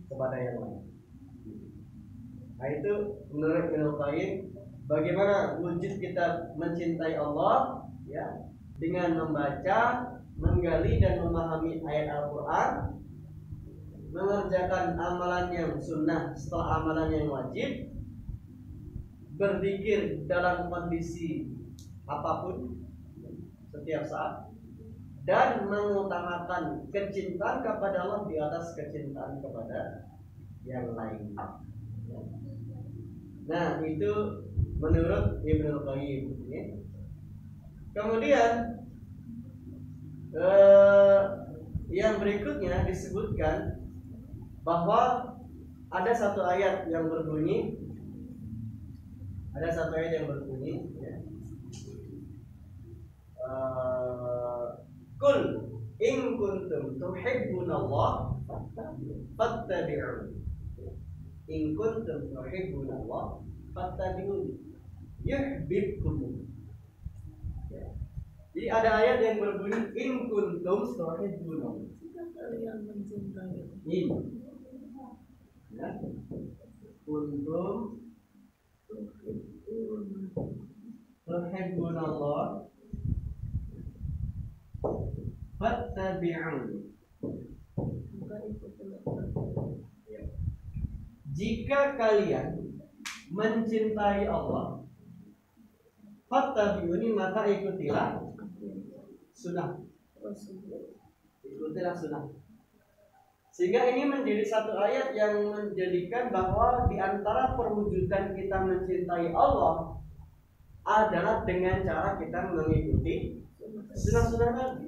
kepada yang lain. Nah itu menurut Ibnu Qayyim, bagaimana wujud kita mencintai Allah ya, dengan membaca, menggali dan memahami ayat Al-Quran, mengerjakan amalan yang sunnah setelah amalan yang wajib, berzikir dalam kondisi apapun setiap saat, dan mengutamakan kecintaan kepada Allah di atas kecintaan kepada yang lain. Nah itu menurut Ibnu Qayyim ya. Kemudian yang berikutnya disebutkan bahwa ada satu ayat yang berbunyi ya. Qul in kuntum tuhibbunallah fattabi'un. In kuntum tuhibbunallah fattabi'un yuhibbukum. Jadi ada ayat yang berbunyi in kuntum tuhibbunallah. Kalian mencintai. Ya. Kuntum tuhibbunallah fattabi'un. Jika kalian mencintai Allah, fattabi'uni, maka ikutilah sunnah. Ikutilah sunnah. Sehingga ini menjadi satu ayat yang menjadikan bahwa di antara perwujudan kita mencintai Allah adalah dengan cara kita mengikuti sunnah-sunnah Nabi.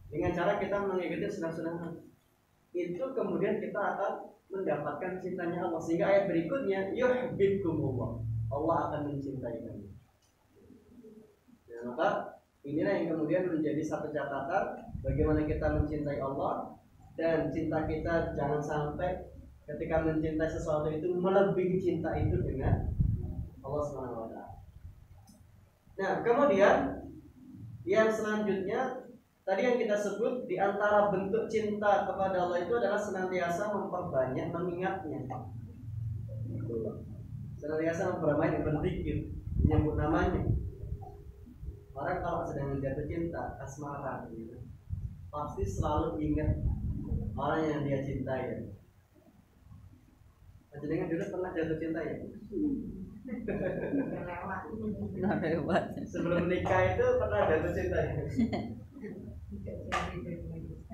Dengan cara kita mengikuti sunnah-sunnah Nabi, itu kemudian kita akan mendapatkan cintanya Allah. Sehingga ayat berikutnya yuhibbukumullah, Allah akan mencintai kamu. Ya, maka inilah yang kemudian menjadi satu catatan bagaimana kita mencintai Allah. Dan cinta kita jangan sampai ketika mencintai sesuatu itu melebihi cinta itu dengan Allah Subhanahu wa Ta'ala. Nah, kemudian yang selanjutnya tadi yang kita sebut di antara bentuk cinta kepada Allah itu adalah senantiasa memperbanyak mengingatnya. Senantiasa memperbanyak berzikir, menyebut namanya. Orang kalau sedang jatuh cinta, asmara gitu, pasti selalu ingat orang yang dia cintai. Jadi dulu pernah jatuh cinta ya? Lewat. Sebelum nikah itu pernah jatuh cinta ya?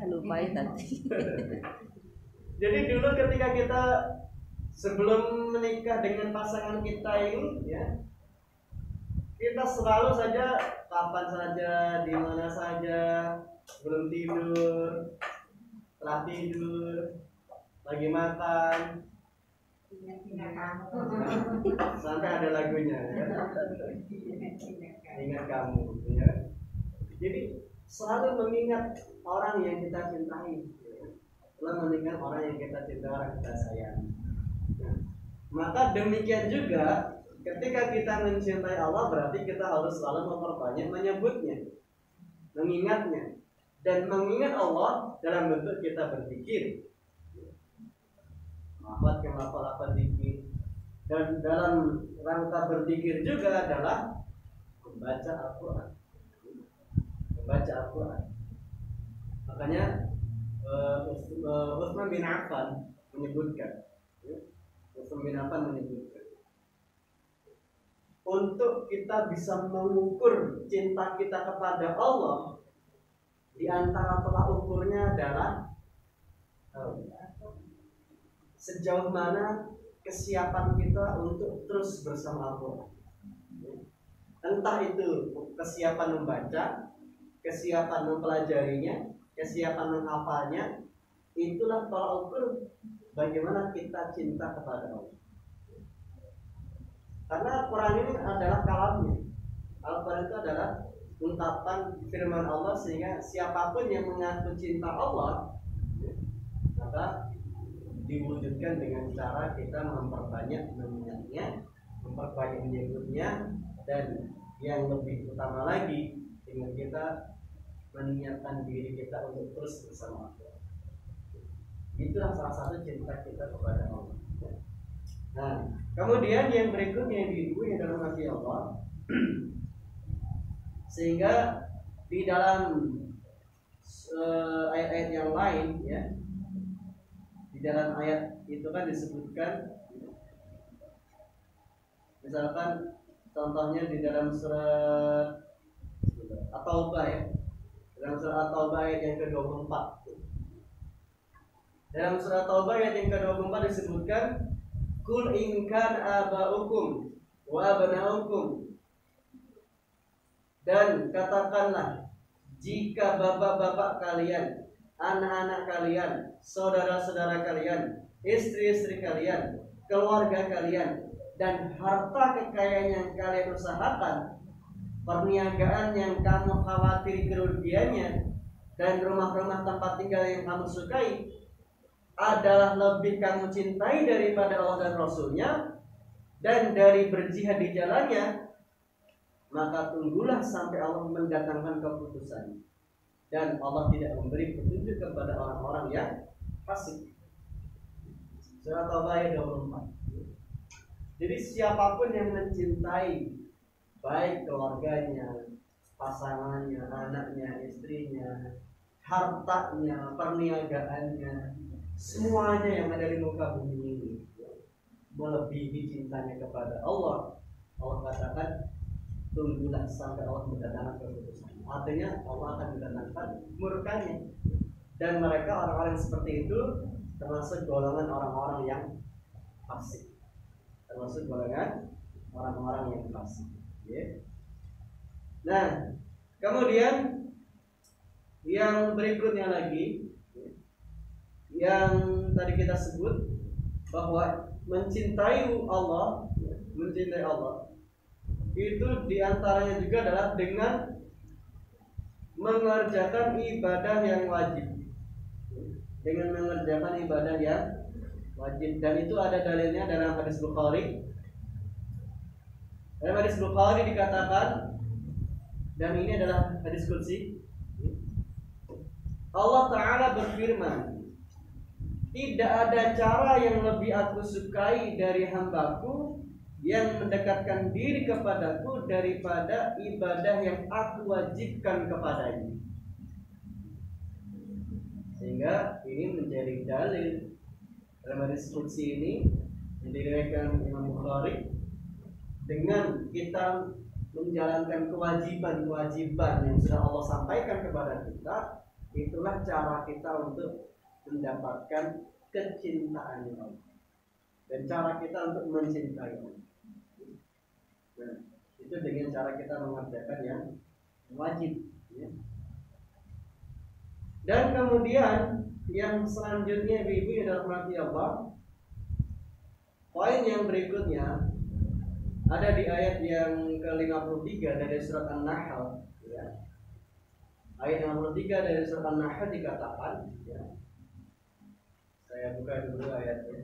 Lupain tadi. Jadi dulu ketika kita sebelum menikah dengan pasangan kita ini ya, kita selalu saja kapan saja, di mana saja, belum tidur, setelah tidur, lagi makan, sampai ada lagunya ya. Ingat kamu ya. Jadi selalu mengingat orang yang kita cintai, selalu mengingat orang yang kita cintai, orang yang kita sayang. Maka demikian juga ketika kita mencintai Allah, berarti kita harus selalu memperbanyak menyebutnya, mengingatnya. Dan mengingat Allah dalam bentuk kita berzikir, melafal zikir. Dan dalam rangka berzikir juga adalah membaca Al-Quran. Makanya Utsman bin Affan menyebutkan, untuk kita bisa mengukur cinta kita kepada Allah, di antara tolak ukurnya adalah sejauh mana kesiapan kita untuk terus bersama Al-Quran. Entah itu kesiapan membaca, kesiapan mempelajarinya, kesiapan menghafalnya, itulah tolak ukur bagaimana kita cinta kepada Allah. Karena Al-Quran ini adalah kalamnya. Al-Quran itu adalah ungkapan firman Allah, sehingga siapapun yang mengaku cinta Allah, maka diwujudkan dengan cara kita memperbanyak mengingatnya, memperbanyak menyebutnya, dan yang lebih utama lagi dengan kita mengingatkan diri kita untuk terus bersama Allah. Itulah salah satu cinta kita kepada Allah. Nah, kemudian yang berikutnya yang yang dalam hati Allah, sehingga di dalam ayat-ayat yang lain ya, di dalam ayat itu kan disebutkan, misalkan contohnya di dalam surat At-Taubah ya, dalam surat At-Taubah ayat yang ke-24. Dalam surat Taubah ayat yang ke-24 disebutkan, Kul in kan aba'ukum wa abna'ukum, dan katakanlah jika bapak-bapak kalian, anak-anak kalian, saudara-saudara kalian, istri-istri kalian, keluarga kalian, dan harta kekayaan yang kalian usahakan, perniagaan yang kamu khawatir kerugiannya, dan rumah-rumah tempat tinggal yang kamu sukai adalah lebih kamu cintai daripada Allah dan Rasulnya dan dari berjihad di jalannya, maka tunggulah sampai Allah mendatangkan keputusan, dan Allah tidak memberi petunjuk kepada orang-orang yang fasik. Surat Taubah ayat 24. Jadi siapapun yang mencintai baik keluarganya, pasangannya, anaknya, istrinya, hartanya, perniagaannya, semuanya yang ada di muka bumi ini melebihi cintanya kepada Allah, Allah katakan tunggulah sampai Allah mendatangkan keputusan. Artinya Allah akan mendatangkan murkanya, dan mereka orang-orang seperti itu termasuk golongan orang-orang yang fasik, termasuk golongan orang-orang yang fasik. Nah, kemudian yang berikutnya lagi, yang tadi kita sebut bahwa mencintai Allah itu diantaranya juga adalah dengan mengerjakan ibadah yang wajib, dan itu ada dalilnya dalam hadis Bukhari. Dalam hadis Bukhari dikatakan, dan ini adalah hadis qudsi, Allah Ta'ala berfirman, tidak ada cara yang lebih aku sukai dari hambaku yang mendekatkan diri kepadaku daripada ibadah yang aku wajibkan kepadanya. Sehingga ini menjadi dalil dalam hadis qudsi ini yang diriwayatkan Imam Bukhari, dengan kita menjalankan kewajiban-kewajiban yang sudah Allah sampaikan kepada kita, itulah cara kita untuk mendapatkan kecintaan Allah dan cara kita untuk mencintai Allah. Nah, itu dengan cara kita mengerjakan yang wajib ya. Dan kemudian yang selanjutnya ibu-ibu yang dirahmati Allah, poin yang berikutnya ada di ayat yang ke-53 dari surat An-Nahl ya. Ayat 53 dari surat An-Nahl dikatakan ya. Saya buka dulu ayatnya.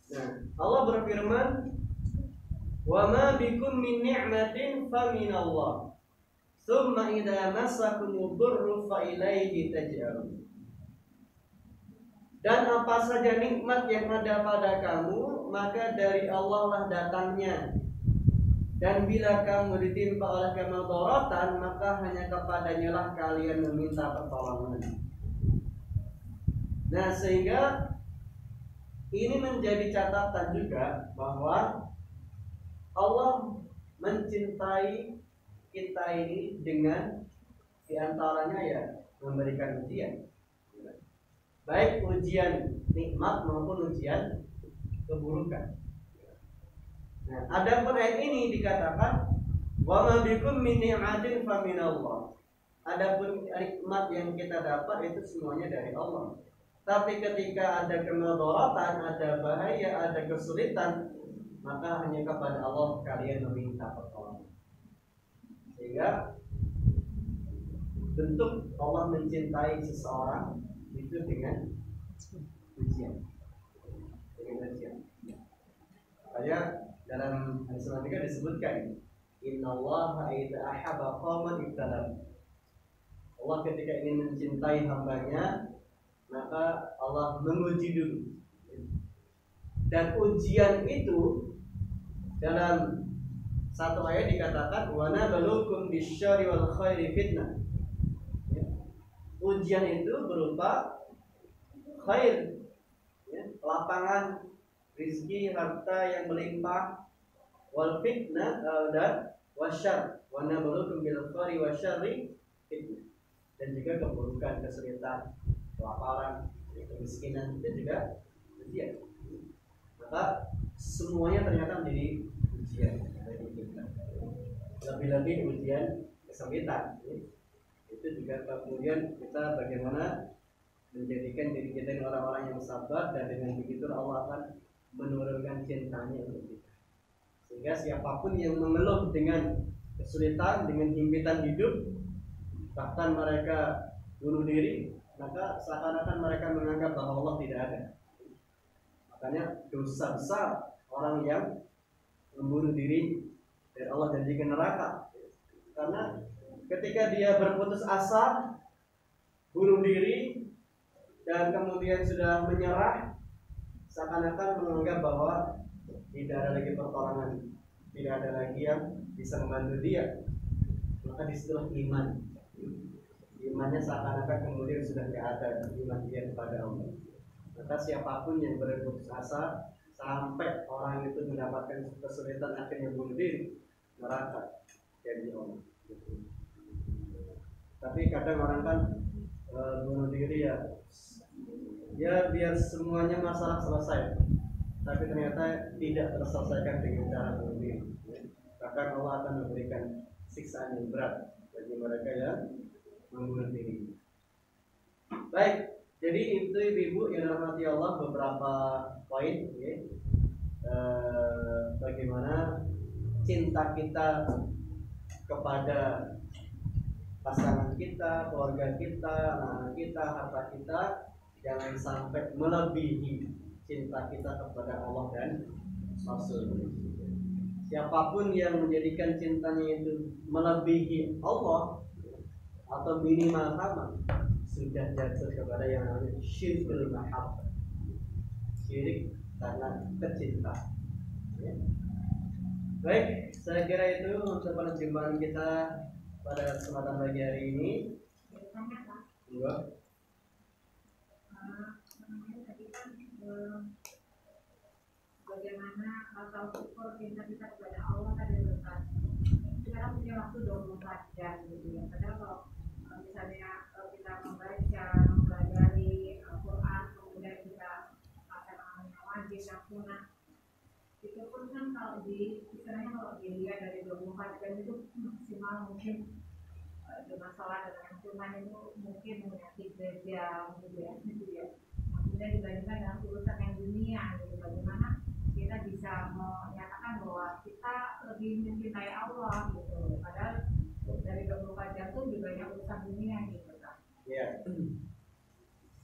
Nah, Allah berfirman, "Wa ma bikum min ni'matin fa min Allah. Tsumma idza massakumud durru fa ilaihi taj'arun." Dan apa saja nikmat yang ada pada kamu, maka dari Allah lah datangnya. Dan bila kamu ditimpa oleh kemudaratan, maka hanya kepadanya lah kalian meminta pertolongan. Nah, sehingga ini menjadi catatan juga bahwa Allah mencintai kita ini dengan diantaranya ya memberikan ujian, baik ujian nikmat maupun ujian keburukan. Nah, adapun ayat ini dikatakan wa ma bikum min ni'matin fa min Allah. Adapun nikmat yang kita dapat itu semuanya dari Allah. Tapi ketika ada kemudaratan, ada bahaya, ada kesulitan, maka hanya kepada Allah kalian meminta pertolongan. Sehingga bentuk Allah mencintai seseorang itu dengan ujian. Makanya Dalam hadis Nabi disebutkan, Innallaha idza ahabba qauman ibtalam. Allah ketika ingin mencintai hambanya, maka Allah menguji dulu. Dan ujian itu dalam satu ayat dikatakan wa nabluukum bisyarri wal khairi fitnah. Ya. Ujian itu berupa khair, ya, lapangan rizki, harta yang melimpah, wal fitnah dan wasyarr. Wa nabluukum bil khairi wasyarri fitnah. Dan juga keburukan, kesulitan, kelaparan, kemiskinan, dan juga ujian. Maka semuanya ternyata menjadi ujian bagi kita. Lebih-lebih ujian kesempitan. Itu juga kemudian kita bagaimana menjadikan diri kita orang-orang yang sabar, dan dengan begitu Allah akan menurunkan cintanya untuk kita. Sehingga siapapun yang mengeluh dengan kesulitan, dengan himpitan hidup, bahkan mereka bunuh diri, maka seakan-akan mereka menganggap bahwa Allah tidak ada. Makanya dosa besar orang yang membunuh diri dan Allah janjikan neraka. Karena ketika dia berputus asa, bunuh diri, dan kemudian sudah menyerah, seakan-akan menganggap bahwa tidak ada lagi pertolongan, tidak ada lagi yang bisa membantu dia. Maka disitulah iman. Imannya seakan-akan kemudian sudah tidak ada iman dia kepada Allah. Maka siapapun yang berputus asa sampai orang itu mendapatkan kesulitan akhirnya bunuh diri, neraka jadi Allah. Tapi kadang orang kan bunuh diri ya biar semuanya masalah selesai, tapi ternyata tidak terselesaikan dengan cara bunuh diri. Bahkan Allah akan memberikan siksaan yang berat bagi mereka yang membunuh diri. Baik, jadi itu ibu yang dirahmati Allah beberapa poin, ya. Bagaimana cinta kita kepada pasangan kita, keluarga kita, anak kita, harta kita, jangan sampai melebihi cinta kita kepada Allah dan Rasul. Siapapun yang menjadikan cintanya itu melebihi Allah atau minimal sama, sudah jatuh kepada yang namanya syirkul mahabbah, syirik karena kecintaan. Ya. Baik, saya kira itu untuk perjumpaan kita pada kesempatan pagi hari ini. Enggak. Bagaimana rasa syukur cinta kita kepada Allah tadi Ustaz. Sekarang punya waktu 24 jam gitu ya. Padahal kalau misalnya kita membaca, mempelajari Al-Quran, kemudian kita akan wajib yang sunnah, itu pun kan kalau istilahnya kalau dilihat dari 24 jam itu maksimal mungkin dengan sholat dengan sunnah itu mungkin hanya 3 jam gitu ya. Kemudian dibandingkan dengan urusan yang dunia gitu, bagaimana kita bisa menyatakan bahwa kita lebih mencintai Allah gitu, padahal dari 24 jam itu lebih banyak urusan dunia gitu kan. Ya.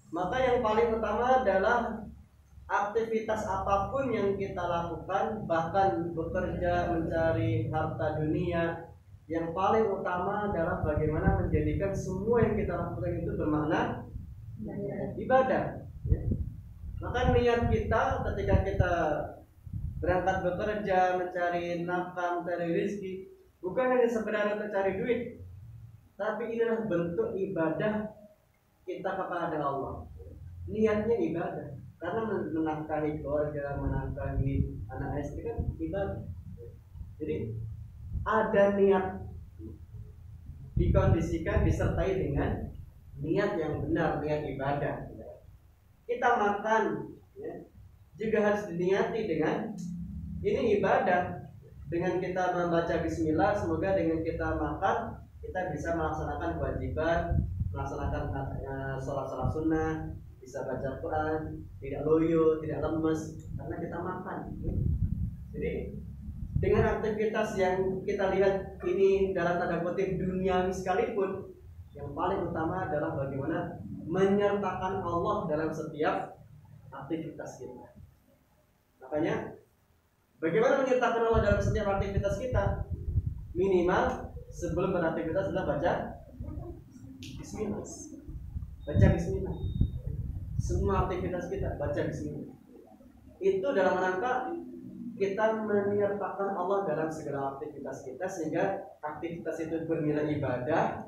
Maka yang paling utama adalah aktivitas apapun yang kita lakukan, bahkan bekerja mencari harta dunia, yang paling utama adalah bagaimana menjadikan semua yang kita lakukan itu bermakna ibadah. Ya. Maka niat kita ketika kita berangkat bekerja, mencari nafkah, mencari rezeki, bukan hanya sekedar mencari duit, tapi ini adalah bentuk ibadah kita kepada Allah. Niatnya ibadah, karena menafkahi keluarga, menafkahi anak istri kan ibadah. Jadi ada niat, dikondisikan, disertai dengan niat yang benar, niat ibadah. Kita makan, ya, juga harus diniati dengan ini ibadah. Dengan kita membaca bismillah, semoga dengan kita makan kita bisa melaksanakan kewajiban, melaksanakan sholat sunnah, bisa baca Quran, tidak loyo, tidak lemes karena kita makan. Jadi dengan aktivitas yang kita lihat ini dalam tanda kutip duniawi sekalipun, yang paling utama adalah bagaimana menyertakan Allah dalam setiap aktivitas kita. Makanya Bagaimana menyertakan Allah dalam setiap aktivitas kita? Minimal sebelum beraktivitas adalah baca Bismillah. Baca Bismillah. Semua aktivitas kita baca Bismillah. Itu dalam rangka kita menyertakan Allah dalam segala aktivitas kita, sehingga aktivitas itu bernilai ibadah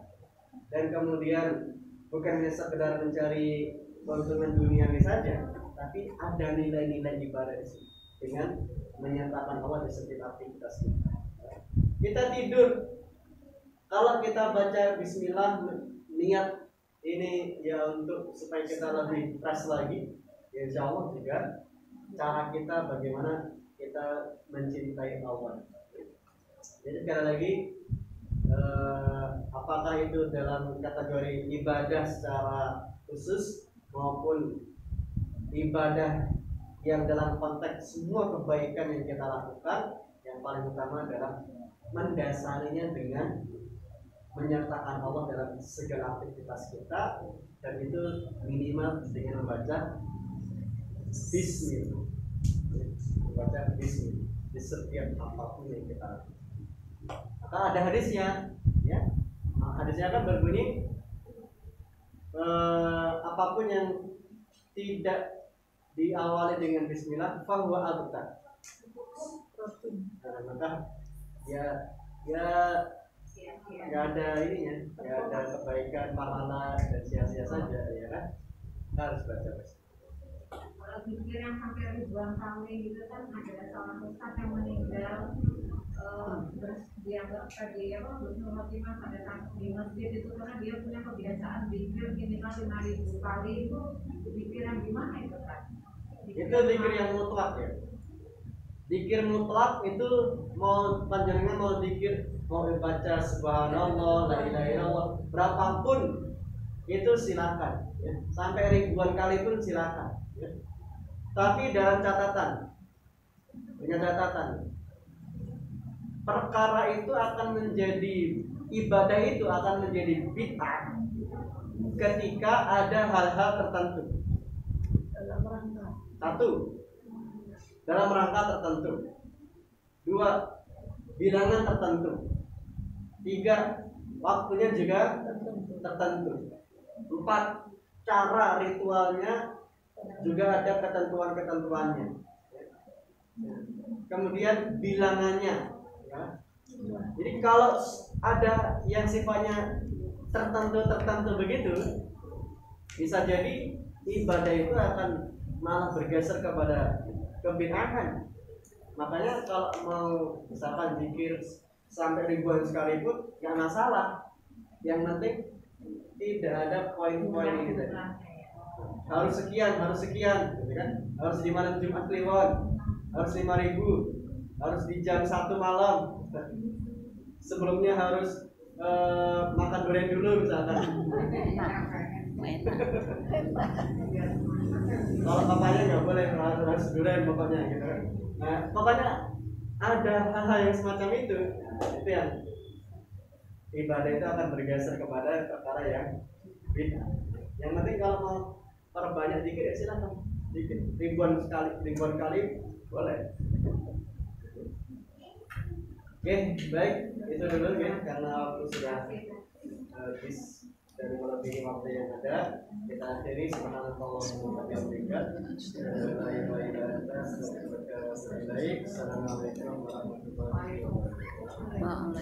dan kemudian bukan hanya sekedar mencari keuntungan duniawi saja, tapi ada nilai-nilai ibadah di sini dengan menyertakan Allah di setiap aktivitas kita. Kita tidur, kalau kita baca Bismillah, niat ini ya untuk supaya kita lebih fresh lagi, ya insya Allah juga cara kita bagaimana kita mencintai Allah. Jadi sekali lagi, apakah itu dalam kategori ibadah secara khusus maupun ibadah yang dalam konteks semua kebaikan yang kita lakukan, yang paling utama adalah mendasarinya dengan menyertakan Allah dalam segala aktivitas kita, dan itu minimal dengan membaca Bismillah. Membaca Bismillah di setiap apapun yang kita lakukan. Maka ada hadisnya, ya. Hadisnya kan berbunyi apapun yang tidak diawali dengan Bismillah fahuwa abtar. Maka ya nggak ada ininya, nggak ada kebaikan, pahala, dan sia-sia saja, ya kan? Harus baca Bismillah. Kalau zikir yang sampai ribuan kali gitu kan, ada seorang ustaz yang meninggal dianggap tadi berhormatiman pada saat di masjid itu, karena dia punya kebiasaan zikir minimal 5.000 kali. Itu zikir yang gimana itu kan? Itu zikir yang mutlak, ya. Zikir mutlak itu mau panjangnya, mau zikir, mau baca subhanallah, la ilaha illallah, berapapun itu silakan, ya. Sampai ribuan kali pun silakan, ya. Tapi dalam catatan, punya catatan, perkara itu akan menjadi ibadah, itu akan menjadi bid'ah ketika ada hal-hal tertentu. Satu, dalam rangka tertentu. Dua, bilangan tertentu. Tiga, waktunya juga tertentu. Empat, cara ritualnya juga ada ketentuan-ketentuannya. Kemudian bilangannya, ya. Jadi kalau ada yang sifatnya tertentu begitu, bisa jadi ibadah itu akan malah bergeser kepada kebid'ahan. Makanya kalau mau misalkan zikir sampai ribuan sekalipun nggak masalah. Yang penting tidak ada poin-poin gitu. Harus sekian, gitu kan? Harus di malam Jumat Kliwon, harus 5.000, harus di jam 1 malam. Sebelumnya harus makan durian dulu misalkan. Kalau bapaknya nggak boleh, harus durian pokoknya gitu kan. Nah, pokoknya ada hal-hal yang semacam itu yang ibadah itu akan bergeser kepada perkara yang bid'ah. Yang penting kalau mau perbanyak zikir ya silakan, zikir ribuan kali boleh. Oke, baik, itu dulu ya, karena waktu sudah habis dari melebihi waktu yang ada. Kita akhiri subhanallah wa bihamdika. Assalamualaikum warahmatullahi wabarakatuh.